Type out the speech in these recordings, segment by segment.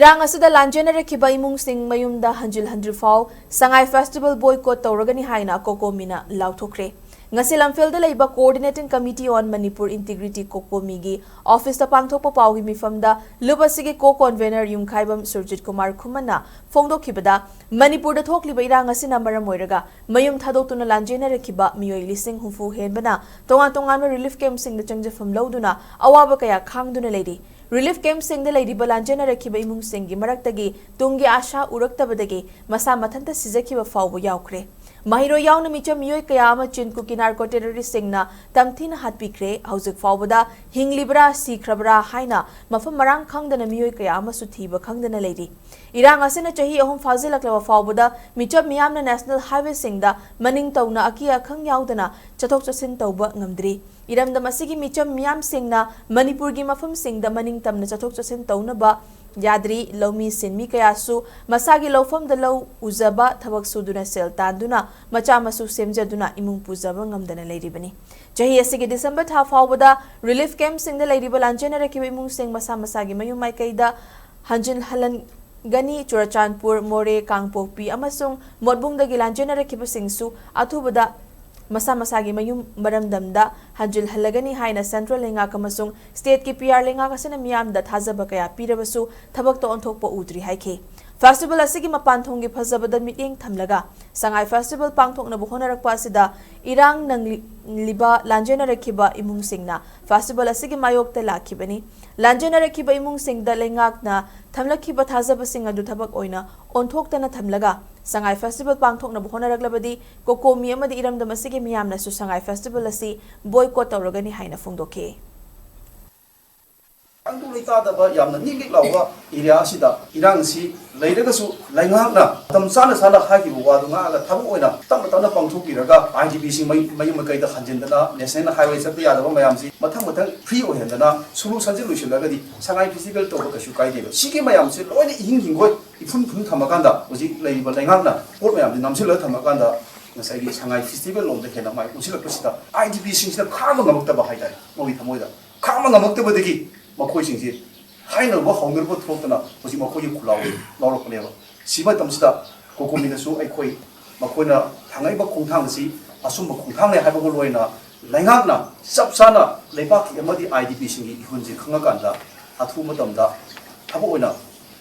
Rang asida lanjena kiba imung sing mayumda hanjil handrifau Sangai Festival Boycott Touragani haina Cocomi na lauthokre. Ngasi Imphal da laiba Coordinating Committee on Manipur Integrity Cocomi gi Office da pangthokpa pawgi mifamda lubasigi co-convener Yumkhaibam Surjit Kumar Khumana phongdokhibada Manipur da thokliba irang asina maram oiraga mayum thadotuna lanjena kiba miyoi lising humfu henbana tongan relief camp sing da changjafam loduna awaba kaya khangduna leidi Relief camp sing the lady Balanjana Rakiba Imung Singi Maraktagi, Tungi Asha Uraktabadagi, Masa Matanta Sizakiba Fawu Yaukre. Mahiro Yauna Micha Mio Kayama Chin Kukinar Terrorist Singna, Tamtina Hatpikre, Hauzik Fawada, Hing Libra, Si Krabra, Haina, Mafam Marang Kangdana Mio Kayama Sutiba Kangdana lady. Irang Asina Chahi Ahum Fazila Klava Fawada, Micha Miamna National Highway Singda, Maning Tauna Akia Kang Yaudana, Chatok Chasin Tauba Ngamdri. Iram da masigi micham miyam singna Manipur gi mafam singda maning tamna chathok chasin taunaba yadri lomi sinmi kayasu masagi lofam da lo uzaba thabak suduna sel tanduna macha masu semjaduna imung puzaba ngamdana leiribani jahi asigi December tha fawbada relief camp singda leiriba lanjena rakiba imung sing masa masagi mayum mai kaida hanjin halan Gani Churachandpur More Kangpokpi amasung modbung da gilanjena rakiba singsu athubada Masa masagi mayum maramdamda hanjil halagani haina Central Lenga kamasung State ki PR Lenga kasina miyam da thazaba kaya pirabasu thabak to onthokpa udri haike Festival asigi mapanthongi phazabada meeting thamlaga Sangai Festival pangthokna buhonarakpa asida irang nang liba lanjena rakhiba imung singna Festival asigi mayokta lakhibani lanjena rakhiba imung singda lengakna thamlakhiba thazaba singa du thabak oina onthoktana thamlaga Sangai Festival pangthokna buhonaраklabadi Cocomi amadi iramdam asigi miyamna su Sangai Festival asi boycott Touragani haina phongdokhe Angdulitadaba yamna nigik lawga area asida irangsi leiragasu laingakna tamsana sana hagibu wadunga aga thabu oina tamna pangthokiraga IDP sing mayum kaida hanjindana national highway chapta yadaba mayamsi mathang free ohendana solution ji lusilagadi Sangai festival toba kasu kaideba sigi mayamsi loina hingoi ifun thamakanda oji leiba laingakna port mayamdi namsila thamakanda ngasai Sangai festival lomda hena mai usilakpasida IDP sing sida khama ngamaktaba haidai mogi thamoida khama ngamaktabadagi Makoisingsi, Haino Honorable Trotana, was in Makoy Kulau, Laura Paneva. Siba Tamsta, Cocominasu, Equi, Makona, Tangaiba Kongtangsi, Asuma Kongtanga Habagoloina, Langana, Sapsana, Lebaki, Amadi IDP Singi, Hunzi Kangaganda, Atuma Damda, Taboina,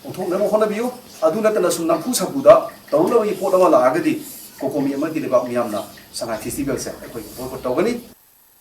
Otonga Honabu, Aduna Tanasuna Pusabuda, Taula Portama Agadi, Cocomi Amadi Miamna, Sangai Festival, Boycott Touragani.